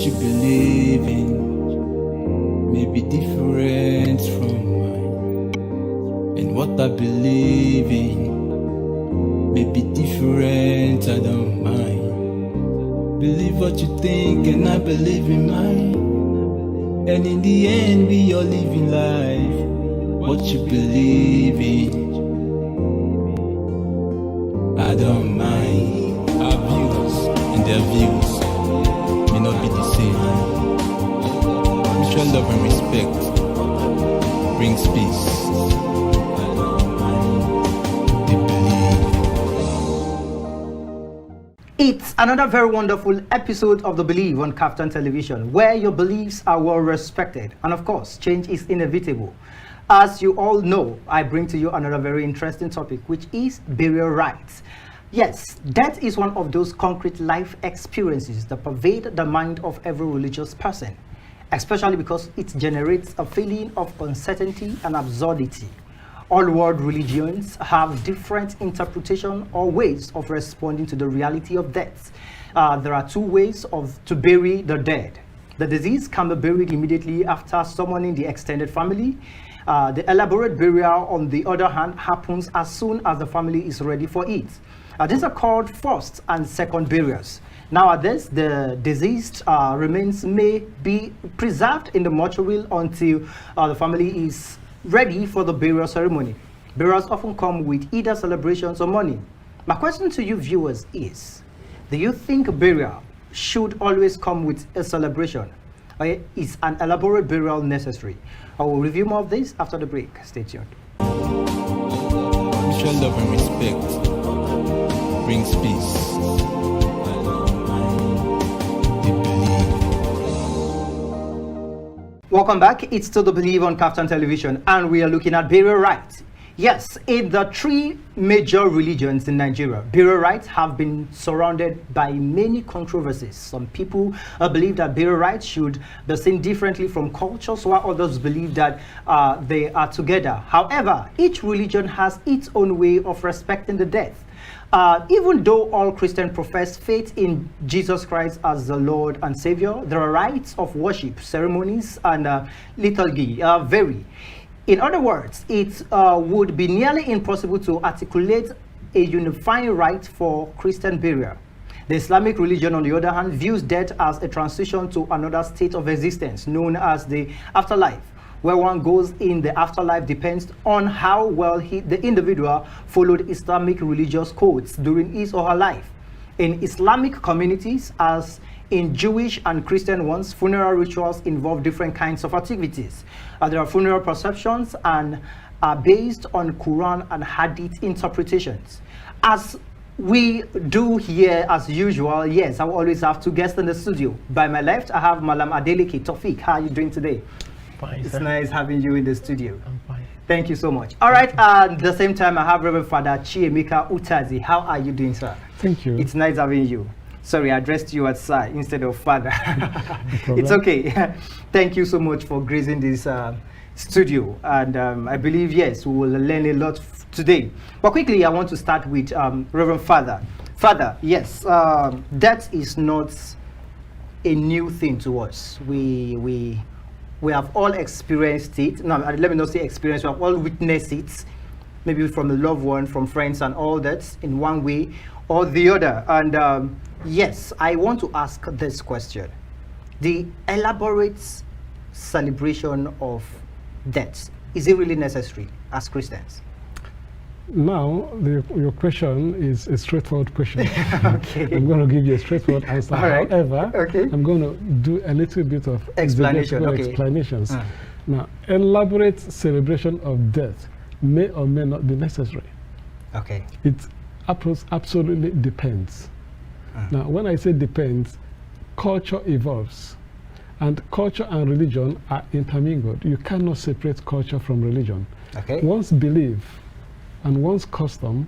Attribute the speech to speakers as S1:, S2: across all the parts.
S1: you believe in may be different from mine, and what I believe in may be different. I don't mind. Believe what you think, and I believe in mine. And in the end, we all living life. What you believe in, I don't mind. Our views and their views may not be the same. Mutual love and respect brings peace. I don't mind. They believe.
S2: It's another very wonderful episode of The Believe on KAFTAN television, where your beliefs are well respected. And of course, change is inevitable. As you all know, I bring to you another very interesting topic, which is burial rites. Yes, death is one of those concrete life experiences that pervade the mind of every religious person, especially because it generates a feeling of uncertainty and absurdity. All world religions have different interpretation or ways of responding to the reality of death. There are two ways to bury the dead. The deceased can be buried immediately after summoning the extended family. The elaborate burial, on the other hand, happens as soon as the family is ready for it. These are called first and second burials. Nowadays, the deceased remains may be preserved in the mortuary until the family is ready for the burial ceremony. Burials often come with either celebrations or mourning. My question to you viewers is, do you think burial should always come with a celebration? Or is an elaborate burial necessary? I will review more of this after the break. Stay tuned.
S1: Mutual love and respect brings peace.
S2: Welcome back. It's still The Believe on KAFTAN television, and we are looking at burial rites. Yes, in the three major religions in Nigeria, burial rites have been surrounded by many controversies. Some people believe that burial rites should be seen differently from cultures, while others believe that they are together. However, each religion has its own way of respecting the death. Even though all Christians profess faith in Jesus Christ as the Lord and Savior, there are rites of worship, ceremonies, and liturgy vary. In other words, it would be nearly impossible to articulate a unifying rite for Christian burial. The Islamic religion, on the other hand, views death as a transition to another state of existence known as the afterlife. Where one goes in the afterlife depends on how well the individual followed Islamic religious codes during his or her life. In Islamic communities, as in Jewish and Christian ones, funeral rituals involve different kinds of activities. There are funeral perceptions and are based on Quran and Hadith interpretations. As we do here as usual, yes, I will always have two guests in the studio. By my left, I have Malam Adeleke Taofik. How are you doing today?
S3: Fine,
S2: it's
S3: sir.
S2: Nice having you in the studio.
S3: I'm fine.
S2: Thank you so much. All right, at the same time, I have Reverend Father Chiemeka Utazi. How are you doing, sir?
S3: Thank you.
S2: It's nice having you. Sorry, I addressed you as sir instead of father. No it's okay. Thank you so much for gracing this studio. And I believe, yes, we will learn a lot today. But quickly, I want to start with Reverend Father. Father, yes, death is not a new thing to us. We have all experienced it. No, let me not say experience. We have all witnessed it, maybe from a loved one, from friends and all that, in one way or the other. And yes, I want to ask this question. The elaborate celebration of death, is it really necessary as Christians?
S3: Now, your question is a straightforward question.
S2: Okay.
S3: I'm going to give you a straightforward answer.
S2: Right.
S3: However,
S2: okay,
S3: I'm going to do a little bit of explanations.
S2: Mm.
S3: Now, elaborate celebration of death may or may not be necessary.
S2: Okay.
S3: It absolutely depends. Now, when I say depends, culture evolves. And culture and religion are intermingled. You cannot separate culture from religion.
S2: Okay.
S3: One's belief and one's custom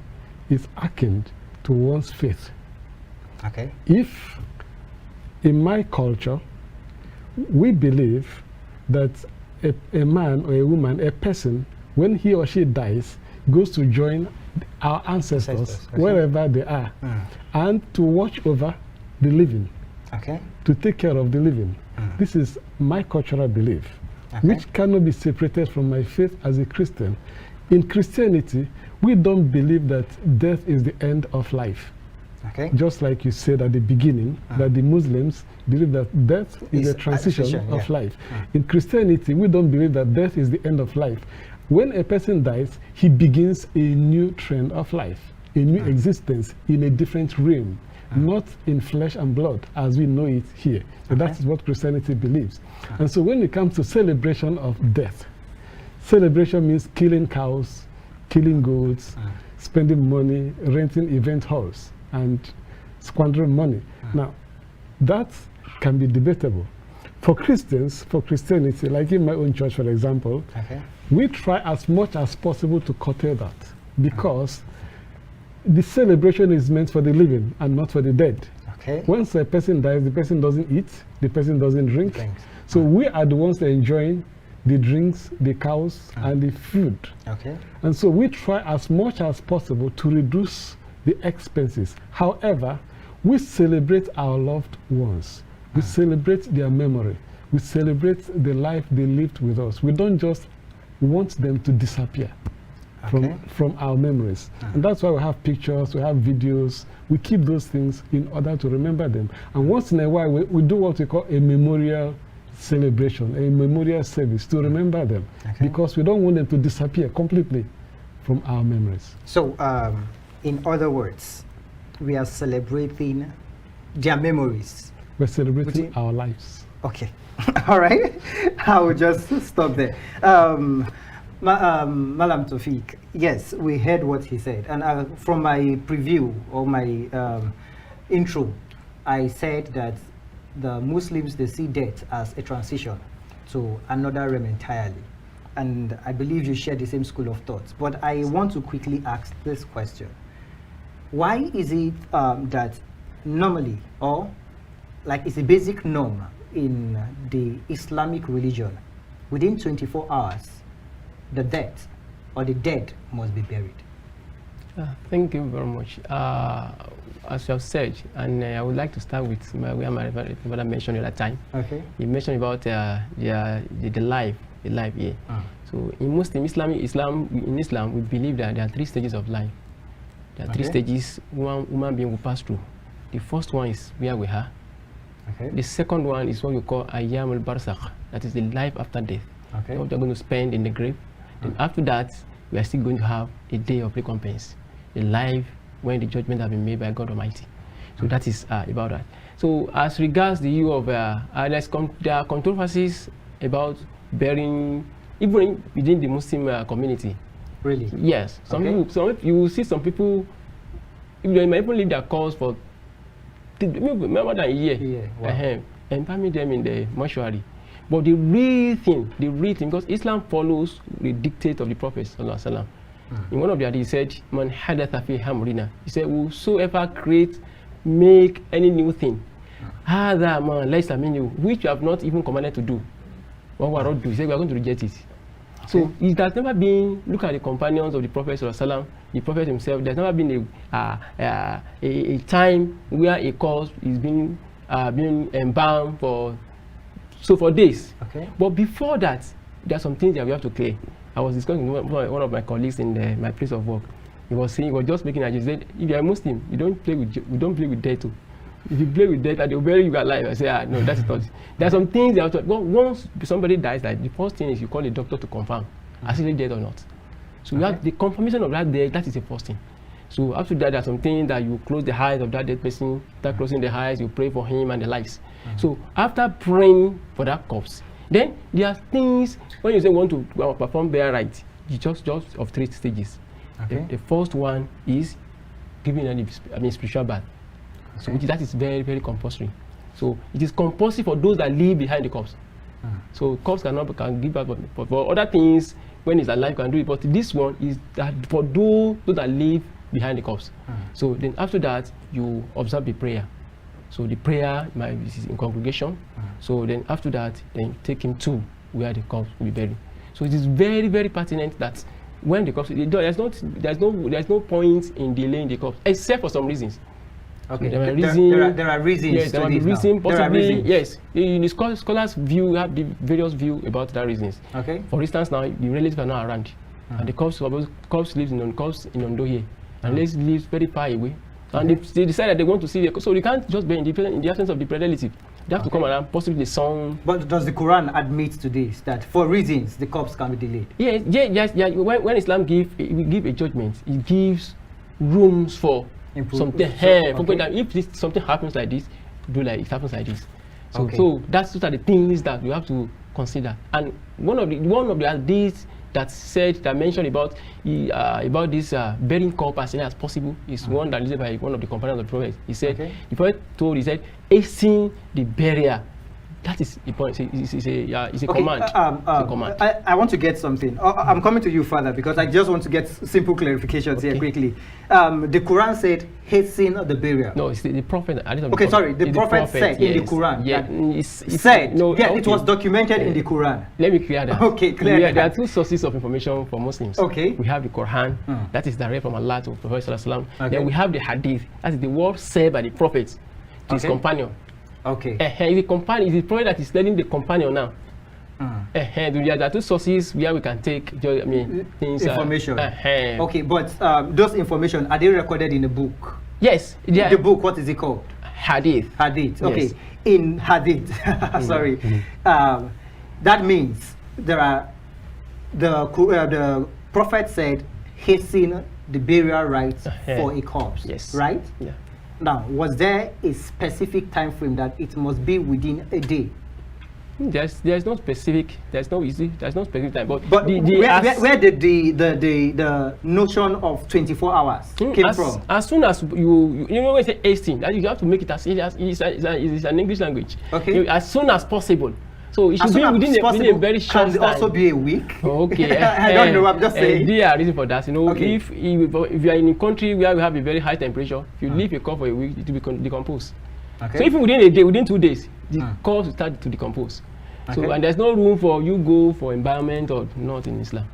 S3: is akin to one's faith.
S2: Okay.
S3: If in my culture we believe that a man or a woman, a person, when he or she dies, goes to join our ancestors
S2: okay,
S3: wherever they are and to watch over the living.
S2: Okay.
S3: to take care of the living. This is my cultural belief, which cannot be separated from my faith as a Christian. In Christianity, we don't believe that death is the end of life. Just like you said at the beginning, that the Muslims believe that death is a transition of life. In Christianity, we don't believe that death is the end of life. When a person dies, he begins a new trend of life, a new existence in a different realm, not in flesh and blood as we know it here. So that is what Christianity believes. And so when it comes to celebration of death, celebration means killing cows, killing goats, spending money, renting event halls, and squandering money. Now, that can be debatable. For Christians, for Christianity, like in my own church, for example, we try as much as possible to curtail that, because the celebration is meant for the living and not for the dead. Once a person dies, the person doesn't eat, the person doesn't drink. So we are the ones that are enjoying the drinks, the cows, and the food. And so we try as much as possible to reduce the expenses. However, we celebrate our loved ones. We celebrate their memory. We celebrate the life they lived with us. We don't just want them to disappear from our memories. And that's why we have pictures, we have videos. We keep those things in order to remember them. And once in a while, we do what we call a memorial celebration, a memorial service to remember them, because we don't want them to disappear completely from our memories.
S2: So, in other words, we are celebrating their memories.
S3: We're celebrating our lives.
S2: Okay. All right. I will just stop there. Malam Taofik, yes, we heard what he said. And from my preview or my intro, I said that the Muslims, they see death as a transition to another realm entirely. And I believe you share the same school of thoughts. But I want to quickly ask this question. Why is it that normally, or like it's a basic norm in the Islamic religion, within 24 hours, the dead or the dead must be buried?
S4: Thank you very much. As you have said, and I would like to start with where my father mentioned at that time. He mentioned about the life here. So in in Islam, we believe that there are 3 stages of life. There are 3 stages one human being will pass through. The first one is where we are. The second one is what we call Ayyam al-Barzakh, that is the life after death. What we are going to spend in the grave. Then after that, we are still going to have a day of recompense, a life when the judgment has been made by God Almighty. So that is about that. So as regards the issue of there are controversies about burying, even within the Muslim community.
S2: Really?
S4: Yes. You will see some people, they might even leave their cause for more than a year. And permit them in the mortuary. But the real thing, because Islam follows the dictate of the Prophet ﷺ. In one of the hadiths, he said, "Man hadatha fi hamrina." He said, "Whosoever make any new thing, hadha man laysa minhu, which you have not even commanded to do, what we are not do," he said, "We are going to reject it." So it has never been. Look at the companions of the Prophet ﷺ, the Prophet himself. There's never been a time where a cause is being embalmed for days. But before that, there are some things that we have to clear. I was discussing with one of my colleagues in my place of work. He was just making a joke. He said, "If you are a Muslim, you don't play with death too. If you play with death, they'll bury you alive." I say, "No, that's not." There are some things that once somebody dies, like the first thing is you call a doctor to confirm, is he dead or not. So you have the confirmation of that death. That is the first thing. So after that, there are some things that you close the eyes of that dead person. After closing the eyes, you pray for him and the likes. So after praying for that corpse, then there are things when you say want to perform their rites, you just of 3 stages. The first one is giving spiritual bath. So that is very, very compulsory. So it is compulsory for those that live behind the corpse. So corpse can give bath, but for other things when it's alive can do it. But this one is that for those that live behind the corpse. So then after that you observe the prayer. So the prayer is in congregation. So then after that, then take him to where the corpse will be buried. So it is very, very pertinent that when the corpse, there's no point in delaying the corpse, except for some reasons.
S2: Okay.
S4: So there are
S2: reasons.
S4: Yes, there
S2: to
S4: might be
S2: this now.
S4: reason.
S2: There are
S4: Possibly,
S2: reasons.
S4: yes. In the scholars' view, we have the various view about that reasons.
S2: Okay.
S4: For instance, now the relatives are not around, and the corpse lives in Ondo here, and let's lives very far away. And they decide that they want to see the, so they can't just be in the absence of the relative. They have to come around, possibly the son.
S2: But does the Quran admit to this, that for reasons the corpse can be delayed?
S4: Yeah. When Islam give a judgment, it gives rooms for something. If something happens like this, it happens like this. So those are the things that you have to consider. And one of the hadiths that mentioned about this burying corpse as soon as possible is one that is by one of the companions of the Prophet. He said, the Prophet said, hasten the burial. That is the point. It's a command.
S2: I want to get something. I'm coming to you further because I just want to get simple clarifications here quickly. The Quran said, hasten the burial.
S4: No, it's the Prophet.
S2: The Prophet said in the Quran. It was documented in the Quran.
S4: Let me clear that.
S2: Okay, clear that.
S4: There are two sources of information for Muslims.
S2: Okay.
S4: We have the Quran, that is direct from Allah to Prophet Sallallahu Alaihi Wasallam. Then we have the Hadith, that is the word said by the Prophet to his companion.
S2: Okay.
S4: The companion is the Prophet that is leading the companion now. There are two sources where we can take things.
S2: Information. Okay, but those information, are they recorded in a book?
S4: Yes.
S2: The book, what is it called?
S4: Hadith.
S2: Okay. Yes. In Hadith, sorry. That means there are the Prophet said, hasten the burial rites for a corpse.
S4: Yes.
S2: Right?
S4: Yeah.
S2: Now, was there a specific time frame that it must be within a day?
S4: There's no specific time. But
S2: where did the notion of 24 hours came from?
S4: As soon as you when you say 18, that you have to make it as it's an English language.
S2: Okay.
S4: As soon as possible. So it should be within a very short time.
S2: Can it also be a week?
S4: Okay.
S2: I don't know. I'm just saying.
S4: There are reasons for that. If you are in a country where we have a very high temperature, if you leave a corpse for a week, it will decompose.
S2: Okay.
S4: So even within a day, within 2 days, the corpse will start to decompose. So and there's no room for you go for environment or not in Islam.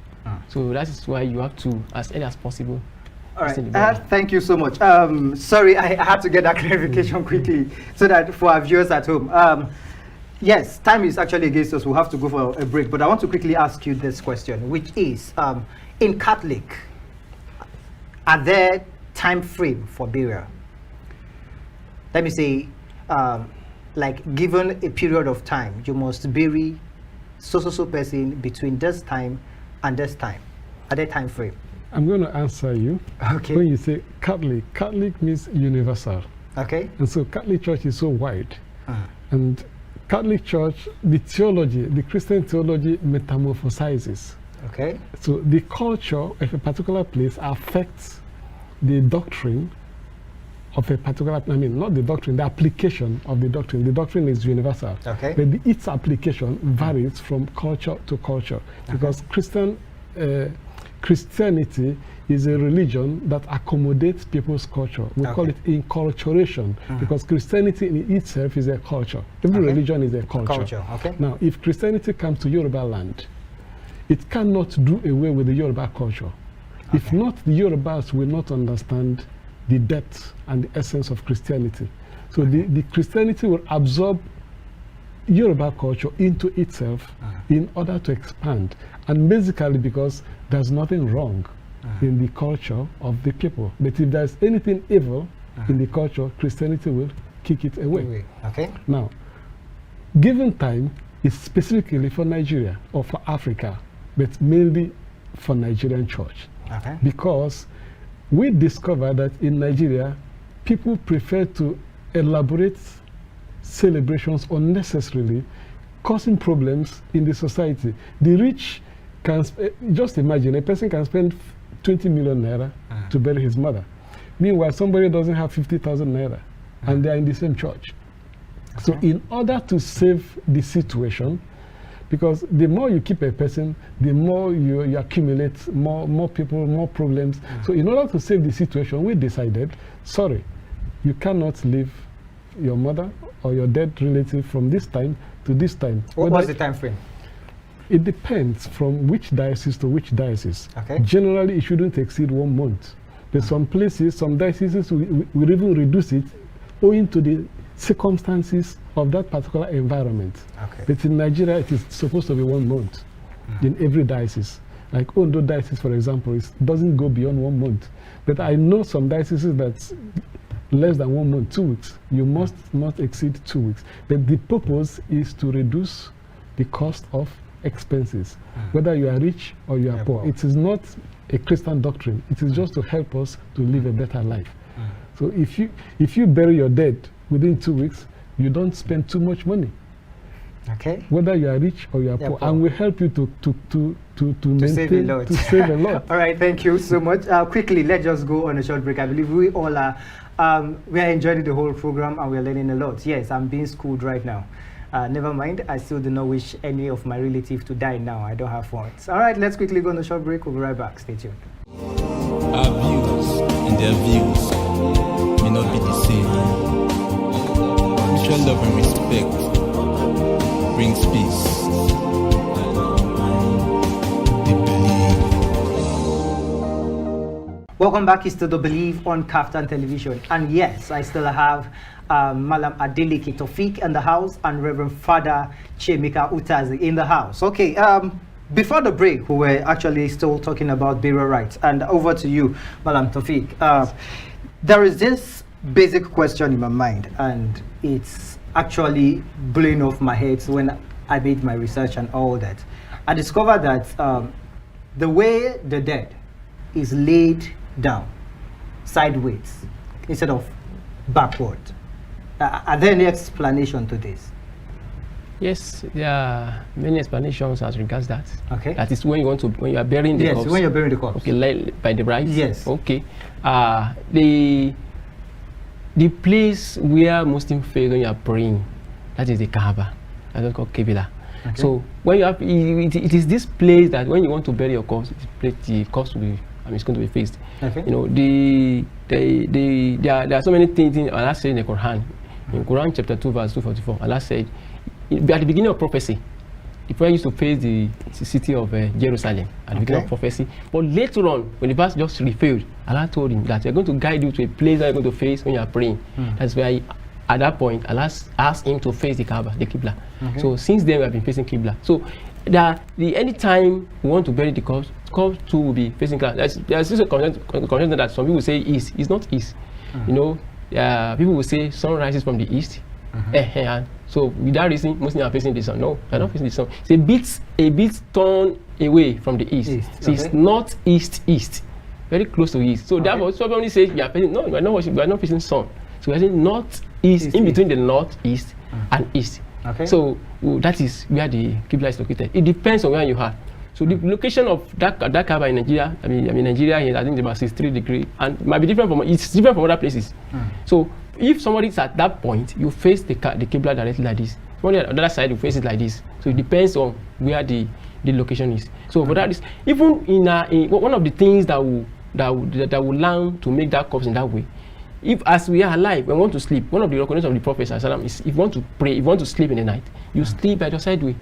S4: So that is why you have to, as early as possible.
S2: All right. Thank you so much. Sorry, I had to get that clarification quickly so that for our viewers at home. Yes, time is actually against us. We'll have to go for a break. But I want to quickly ask you this question, which is, in Catholic, are there time frame for burial? Let me say, like given a period of time, you must bury so person between this time and this time. Are there time frame?
S3: I'm going to answer you.
S2: Okay.
S3: When you say Catholic, Catholic means universal.
S2: Okay.
S3: And so Catholic Church is so wide. And Catholic Church, the theology, the Christian theology metamorphosizes.
S2: Okay.
S3: So the culture of a particular place affects the doctrine of a particular, not the doctrine, the application of the doctrine. The doctrine is universal.
S2: Okay.
S3: But its application varies from culture to culture. Because Christianity is a religion that accommodates people's culture. We call it inculturation because Christianity in itself is a culture. Every religion is a culture.
S2: Okay.
S3: Now, if Christianity comes to Yoruba land, it cannot do away with the Yoruba culture. If not, the Yorubas will not understand the depth and the essence of Christianity. So the Christianity will absorb Yoruba culture into itself in order to expand. And basically because there's nothing wrong in the culture of the people. But if there's anything evil in the culture, Christianity will kick it away.
S2: Okay.
S3: Now, given time is specifically for Nigeria or for Africa, but mainly for Nigerian church.
S2: Okay.
S3: Because we discovered that in Nigeria, people prefer to elaborate celebrations unnecessarily, causing problems in the society. The rich can, just imagine, a person can spend 20 million naira to bury his mother. Meanwhile, somebody doesn't have 50,000 naira and they are in the same church. Okay. So in order to save the situation, because the more you keep a person, the more you accumulate more people, more problems. So in order to save the situation, we decided, sorry, you cannot leave your mother or your dead relative from this time to this time.
S2: What's the time frame?
S3: It depends from which diocese to which diocese.
S2: Okay.
S3: Generally, it shouldn't exceed 1 month. But some places, some dioceses will even reduce it owing to the circumstances of that particular environment.
S2: Okay.
S3: But in Nigeria, it is supposed to be 1 month in every diocese. Like Ondo diocese, for example, it doesn't go beyond 1 month. But I know some dioceses that's less than 1 month, 2 weeks. You must not exceed 2 weeks. But the purpose is to reduce the cost of expenses, whether you are rich or you are poor. It is not a Christian doctrine. It is just to help us to live a better life. So if you bury your dead within 2 weeks, you don't spend too much money.
S2: Okay.
S3: Whether you are rich or you are poor, and we help you to
S2: save a lot.
S3: To save a lot.
S2: All right, thank you so much. Quickly, let's just go on a short break. I believe we all are we are enjoying the whole program and we are learning a lot. Yes, I'm being schooled right now. Never mind, I still do not wish any of my relatives to die now. I don't have funds. All right, let's quickly go on a short break. We'll be right back. Stay tuned.
S1: Our views and their views may not be the same. Mutual love and respect brings peace. They believe.
S2: Welcome back. It's Still the Believe on KAFTAN Television. And yes, I still have Malam Adeleke Taofik in the house and Reverend Father Chiemeka Utazi in the house. Okay, before the break, we were actually still talking about burial rites. And over to you, Malam Taofik. There is this basic question in my mind, and it's actually blowing off my head when I made my research and all that. I discovered that the way the dead is laid down, sideways, instead of backward. Are there any explanation to this?
S4: Yes, there are many explanations as regards that.
S2: Okay.
S4: That is when you are burying the corpse.
S2: Yes, when you're burying the corpse.
S4: Okay, by the right.
S2: Yes.
S4: Okay. The place where Muslim faith when you are praying, that is the Kaaba. That's called Qibla. Okay. So when you have, it is this place that when you want to bury your corpse, the corpse will be, it's going to be faced. Okay. You know, there are so many things Allah said in the Quran. In Quran chapter 2 verse 244, Allah said, at the beginning of prophecy, the prophet used to face the city of Jerusalem at the beginning of prophecy. But later on, when the verse just refilled, Allah told him that you're going to guide you to a place that you're going to face when you are praying. That's why at that point, Allah asked him to face the Kaaba, the Qibla. Okay. So since then, we have been facing Qibla. So any time we want to bury the corpse too will be facing Qibla. There's just a convention that some people say east. It's not east. You know, people will say sun rises from the east. So with that reason, Muslims are facing the sun. No, they're not facing the sun. It's a bit turned away from the east. So it's not east, very close to east. So therefore, somebody says we are facing. No, we are not facing sun. So we're saying north east, in between the north east and east. Okay. So that is where the Qibla is located. It depends on where you are. So the location of that Kaaba in Nigeria, I mean Nigeria here, I think it's about 63 degrees, and might be different it's different from other places. So if somebody is at that point, you face the Qibla directly like this. Somebody on the other side, you face it like this. So it depends on where the location is. So for that, even in one of the things that will learn to make that corpse in that way. If as we are alive, we want to sleep, one of the recommendations of the Prophet is if you want to pray, if you want to sleep in the night, you sleep by your side way.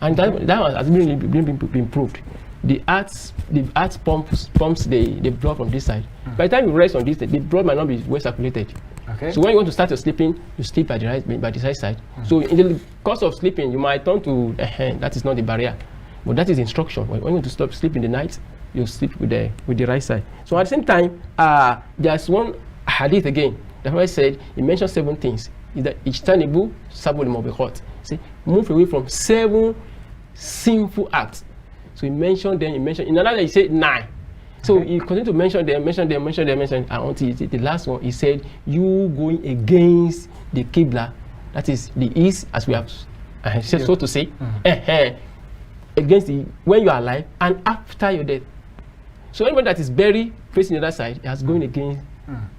S4: And that has been proved. The heart pumps the blood from this side. By the time you rest on this, the blood might not be well circulated. Okay. So when you want to start your sleeping, you sleep by the right side. So in the course of sleeping, you might turn to a hand. That is not the barrier, but that is instruction. When you want to sleep in the night, you sleep with the right side. So at the same time, there's one hadith again. The Prophet said, he mentioned 7 things. Is that ijtanibu sabul mubiqat. Say, move away from 7 sinful acts. So he mentioned them. In another he said 9. So he continued to mention them, and until the last one, he said, you going against the Qibla, that is the east, as we have said, so to say, against when you are alive and after your death. So anybody that is buried facing the other side is going against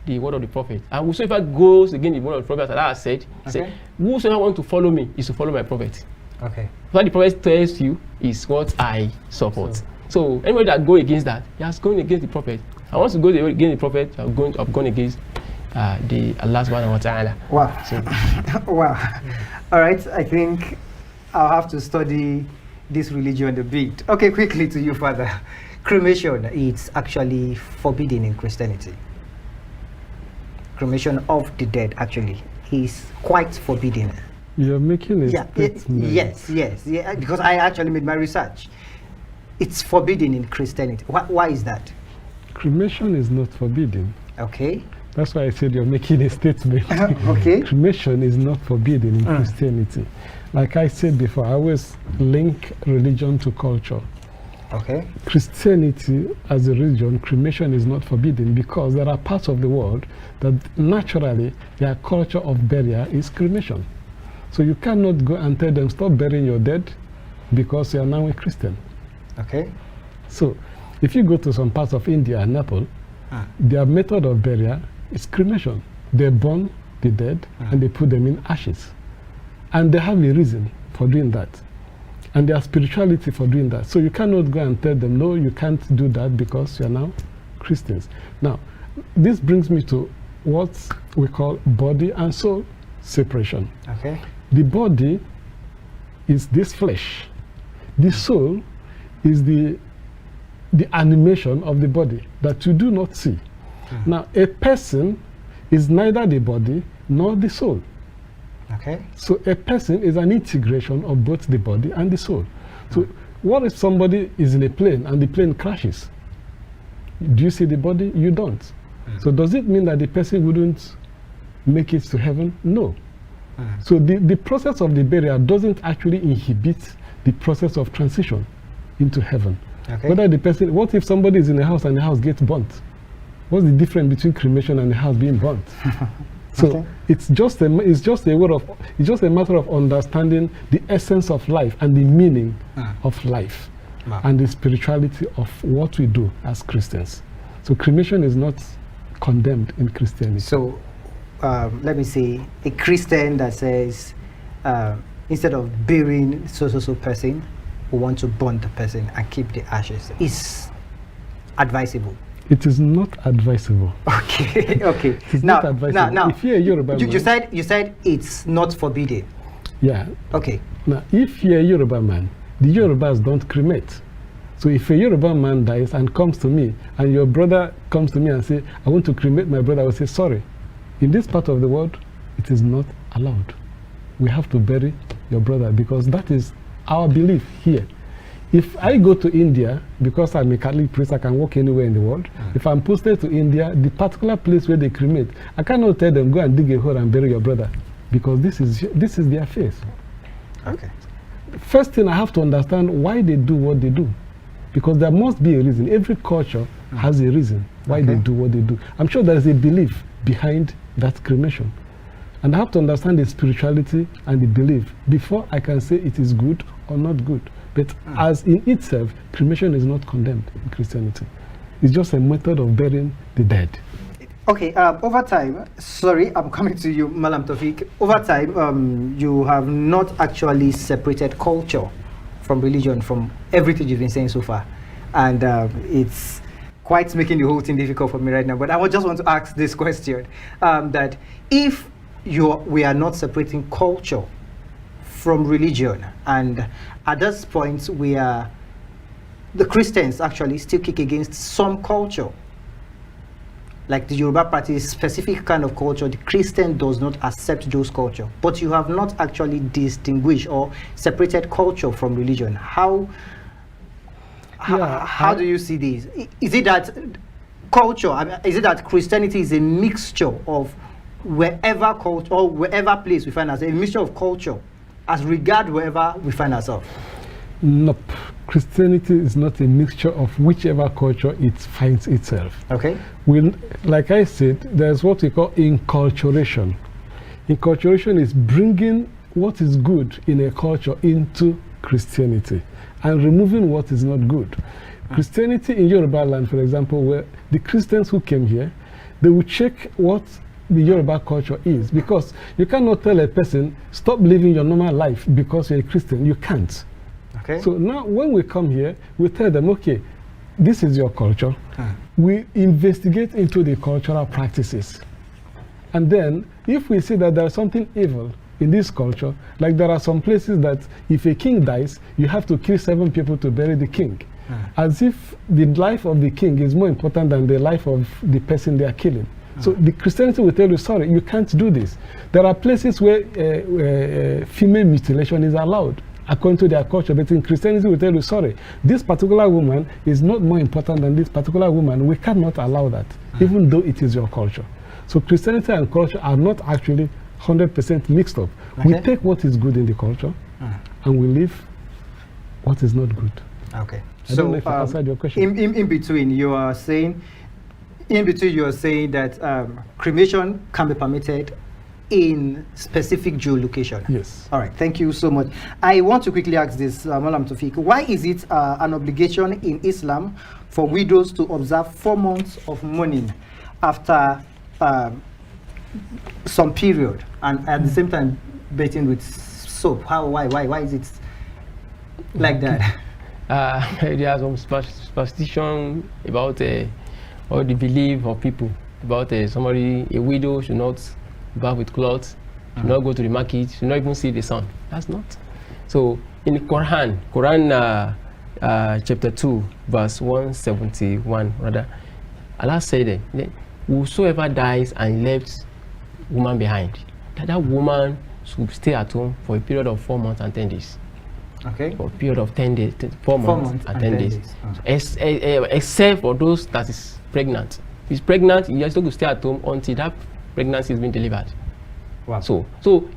S4: the word of the Prophet. And whosoever goes against the word of the Prophet, as I said, whosoever want to follow me is to follow my Prophet. Okay. What the Prophet tells you is what I support. So anybody that go against that, he has gone against the Prophet. I want to go against the Prophet, I've gone against the Allah subhanahu wa ta'ala.
S2: Wow. So. Wow. All right, I think I'll have to study this religion a bit. Okay, quickly to you, Father. cremation is actually forbidden in Christianity. Cremation of the dead actually is quite forbidden.
S3: You're making a statement.
S2: Yes, because I actually made my research. It's forbidden in Christianity. Why is that?
S3: Cremation is not forbidden.
S2: Okay.
S3: That's why I said you're making a statement.
S2: Okay.
S3: Cremation is not forbidden in Christianity. Like I said before, I always link religion to culture.
S2: Okay.
S3: Christianity as a religion, cremation is not forbidden because there are parts of the world that naturally their culture of burial is cremation. So you cannot go and tell them, stop burying your dead because you are now a Christian.
S2: Okay.
S3: So if you go to some parts of India and Nepal, their method of burial is cremation. They burn the dead and they put them in ashes. And they have a reason for doing that. And their spirituality for doing that. So you cannot go and tell them, no, you can't do that because you are now Christians. Now, this brings me to what we call body and soul separation.
S2: Okay.
S3: The body is this flesh. The soul is the animation of the body that you do not see. Now, a person is neither the body nor the soul.
S2: Okay.
S3: So a person is an integration of both the body and the soul. So what if somebody is in a plane and the plane crashes? Do you see the body? You don't. So does it mean that the person wouldn't make it to heaven? No. So the process of the burial doesn't actually inhibit the process of transition into heaven.
S2: Okay.
S3: Whether the person, what if somebody is in a house and the house gets burnt? What's the difference between cremation and the house being burnt? So it's just a matter of understanding the essence of life and the meaning of life and the spirituality of what we do as Christians. So cremation is not condemned in Christianity.
S2: So let me say a Christian that says instead of burying so person, we want to burn the person and keep the ashes is advisable.
S3: It is not advisable.
S2: Okay, okay.
S3: It is not advisable.
S2: Now,
S3: if you're a Yoruba man,
S2: you said it's not forbidden.
S3: Yeah.
S2: Okay.
S3: Now, if you're a Yoruba man, the Yorubas don't cremate. So if a Yoruba man dies and comes to me, and your brother comes to me and say, I want to cremate my brother, I will say, sorry. In this part of the world, it is not allowed. We have to bury your brother because that is our belief here. If I go to India, because I'm a Catholic priest, I can walk anywhere in the world. If I'm posted to India, the particular place where they cremate, I cannot tell them, go and dig a hole and bury your brother, because this is their faith.
S2: Okay.
S3: First thing, I have to understand why they do what they do, because there must be a reason. Every culture has a reason why they do what they do. I'm sure there is a belief behind that cremation. And I have to understand the spirituality and the belief before I can say it is good or not good. But as in itself, cremation is not condemned in Christianity. It's just a method of burying the dead.
S2: Okay, over time, sorry, I'm coming to you, Malam Taofik. Over time, you have not actually separated culture from religion, from everything you've been saying so far. And it's quite making the whole thing difficult for me right now. But I just want to ask this question, that if we are not separating culture from religion, and at this point the Christians actually still kick against some culture, like the Yoruba practice specific kind of culture, the Christian does not accept those culture, but you have not actually distinguished or separated culture from religion. How do you see this? Is it that culture, is it that Christianity is a mixture of wherever culture or wherever place we find ourselves, a mixture of culture as regard wherever we find ourselves?
S3: Nope. Christianity is not a mixture of whichever culture it finds itself.
S2: Okay.
S3: Like I said, there's what we call inculturation. Inculturation is bringing what is good in a culture into Christianity and removing what is not good. Christianity in Yoruba land, for example, where the Christians who came here, they will check what the Yoruba culture is, because you cannot tell a person, stop living your normal life because you're a Christian. You can't.
S2: Okay.
S3: So now when we come here, we tell them, okay, this is your culture. We investigate into the cultural practices. And then if we see that there's something evil in this culture, like there are some places that if a king dies, you have to kill 7 people to bury the king. as if the life of the king is more important than the life of the person they are killing. So the Christianity will tell you, sorry, you can't do this. There are places where female mutilation is allowed according to their culture, but in Christianity will tell you, sorry, this particular woman is not more important than this particular woman. We cannot allow that, even though it is your culture. So Christianity and culture are not actually 100% mixed up.
S2: Okay.
S3: We take what is good in the culture and we leave what is not good.
S2: Okay.
S3: I don't know if I answered your question.
S2: In between, you are saying that cremation can be permitted in specific geolocation.
S3: Yes.
S2: All right, thank you so much. I want to quickly ask this, Malam Taofik. Why is it an obligation in Islam for widows to observe 4 months of mourning after some period, and at the same time bathing with soap? Why is it like that?
S4: There are some superstition about or the belief of people about a widow should not bath with clothes, should not go to the market, should not even see the sun. That's not. So in the Quran chapter 2, verse 171, rather, Allah said that whosoever dies and left woman behind, that woman should stay at home for a period of 4 months and 10 days.
S2: Okay.
S4: For a period of 10 days, 4 months and 10 days. Except for those that is pregnant. If it's pregnant, you have to stay at home until that pregnancy is being delivered.
S2: Wow.
S4: So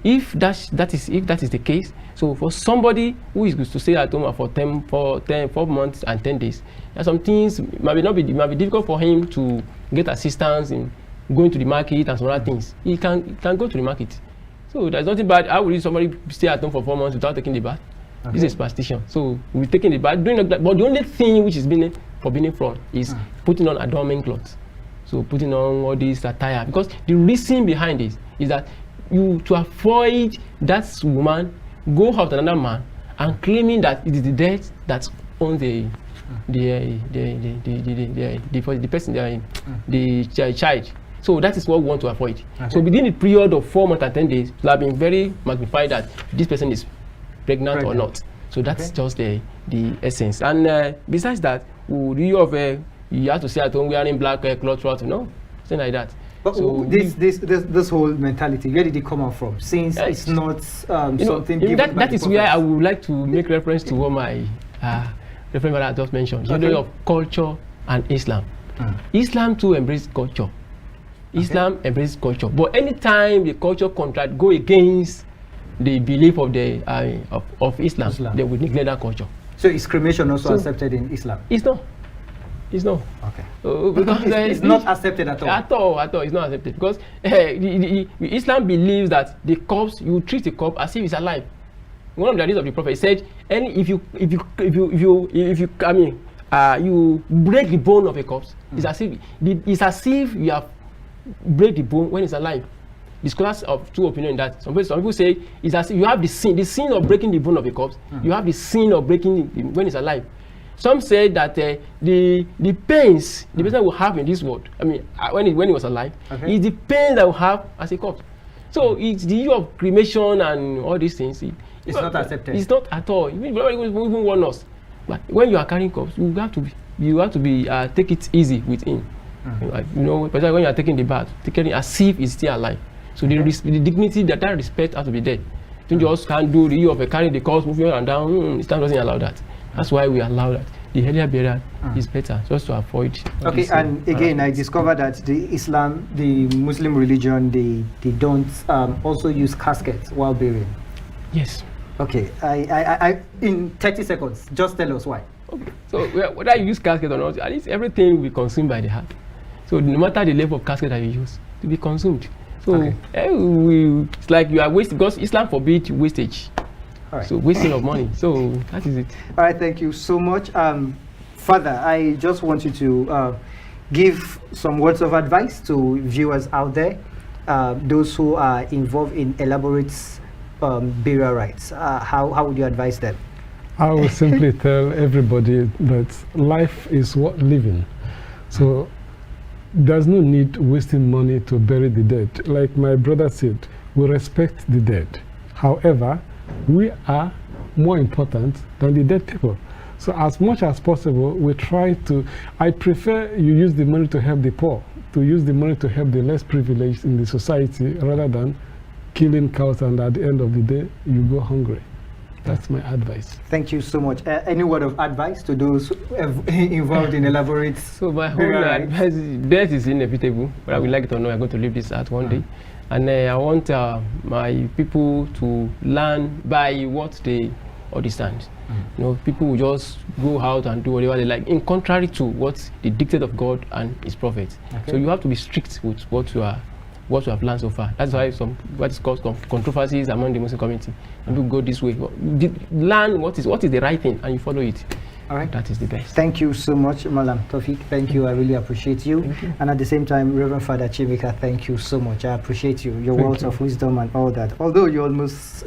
S4: if that is the case, so for somebody who is to stay at home for 4 months and 10 days, there are some things might be difficult for him to get assistance in going to the market and some other things. He can go to the market. So there's nothing bad. How would somebody stay at home for 4 months without taking the bath? Okay. This is superstition. So we're taking the bath, doing that. But the only thing which is being forbidden from is putting on adornment clothes. So putting on all this attire, because the reason behind this is that to avoid that woman go out to another man and claiming that it is the dead that owns the person, the child. So that is what we want to avoid. Okay. So within the period of 4 months and 10 days, we have been very magnified that this person is pregnant or not. So that's just the essence. And besides that, you have to stay at home wearing black clothes, no, something like that.
S2: But so this whole mentality, where did it come out from? Since it's not something given by
S4: that is where I would like to make reference to what my reference I just mentioned. The idea of culture and Islam. Islam too embraces culture. Islam embraces culture, but anytime the culture contract go against the belief of the of Islam, they would neglect that culture.
S2: So is cremation also accepted in Islam?
S4: It's not. It's not.
S2: Okay. Because it's not accepted at all.
S4: At all, it's not accepted because Islam believes that the corpse, you treat the corpse as if it's alive. One of the hadiths of the Prophet said, and if you break the bone of a corpse, it's as if you have break the bone when it's alive. The scholars of two opinions that some people say is as if you have the sin of breaking the bone of a corpse. You have the sin of breaking it when it's alive. Some say that the pains the person will have in this world, when he was alive, is the pain that will have as a corpse. So it's the issue of cremation and all these things.
S2: It's not accepted. It's
S4: not at all. Even warn us. But when you are carrying corpse, you have to be take it easy with him. Especially when you are taking the bath, take it as if it's still alive. So the dignity, that respect has to be there. You just can't do the issue of carrying the corpse, moving and down. Islam doesn't allow that. That's why we allow that. The earlier burial is better, just to avoid.
S2: Okay, and again, I discovered that the Muslim religion, they don't also use caskets while burying.
S4: Yes.
S2: Okay, I in 30 seconds, just tell us why.
S4: Okay. So whether you use casket or not, at least everything will be consumed by the heart. So no matter the level of casket that you use, to be consumed. So it's like you are wasting, because Islam forbids wastage.
S2: Right.
S4: So wasting of money. So that is it.
S2: All right, thank you so much. Father, I just want you to give some words of advice to viewers out there, those who are involved in elaborate burial rites. How would you advise them?
S3: I will simply tell everybody that life is worth living. So there's no need wasting money to bury the dead. Like my brother said, we respect the dead. However, we are more important than the dead people. So as much as possible, we try to, I prefer you use the money to help the poor, to use the money to help the less privileged in the society rather than killing cows and at the end of the day, you go hungry. That's my advice.
S2: Thank you so much. Any word of advice to those involved in Elaborate?
S4: So my whole advice is death is inevitable, but I would like to know I'm going to live this out one day. And I want my people to learn by what they understand. You know, people will just go out and do whatever they like, in contrary to what the dictate of God and His prophets. Okay. So you have to be strict with what you have learned so far. That's why what is called controversies among the Muslim community. People go this way. Learn what is the right thing, and you follow it. All right. That is the best.
S2: Thank you so much, Malam Taofik. Thank you. I really appreciate you.
S4: Thank you.
S2: And at the same time, Reverend Father Chiemeka, thank you so much. I appreciate you, your words of wisdom and all that. Although you almost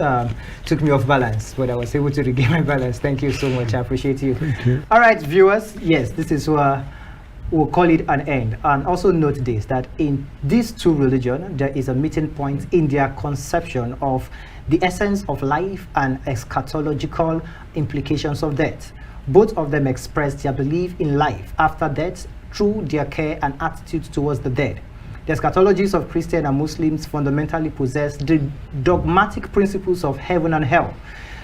S2: took me off balance, but I was able to regain my balance. Thank you so much. I appreciate you.
S3: Thank you.
S2: All right, viewers. Yes, this is where we'll call it an end. And also note this, that in these two religions, there is a meeting point in their conception of the essence of life and eschatological implications of death. Both of them express their belief in life after death through their care and attitude towards the dead. The eschatologies of Christians and Muslims fundamentally possess the dogmatic principles of heaven and hell.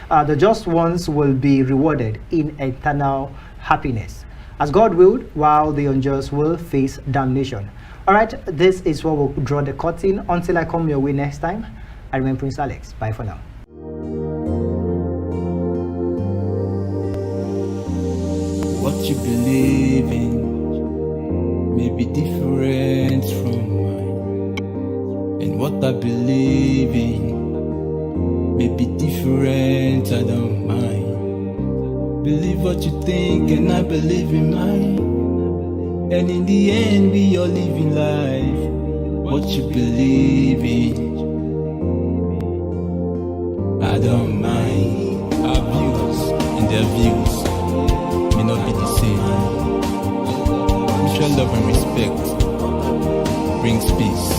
S2: The just ones will be rewarded in eternal happiness, as God willed, while the unjust will face damnation. All right, this is where we'll draw the curtain. Until I come your way next time, I remain Prince Alex. Bye for now.
S1: What you believe in may be different from mine, and what I believe in may be different. I don't mind. Believe what you think, and I believe in mine. And in the end, we all living life. What you believe in, I don't mind. Our views and their views may not be the same. Mutual love and respect brings peace.